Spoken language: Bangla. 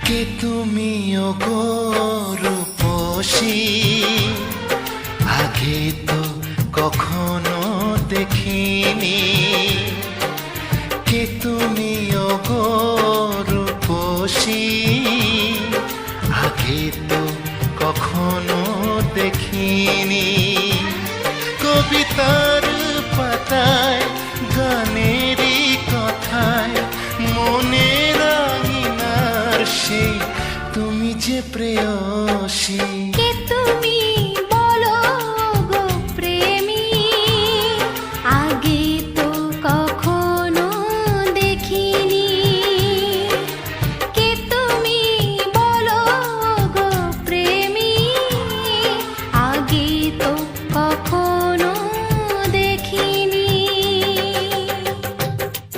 কে তুমি ওগো রূপসী, আগে তো কখনো দেখিনি। কে তুমি ওগো রূপসী, আগে তো কখনো দেখিনি। কবিতার পাতায় গানেরই কথায় মনের আঙিনার সেই তুমি যে প্রেয়সী।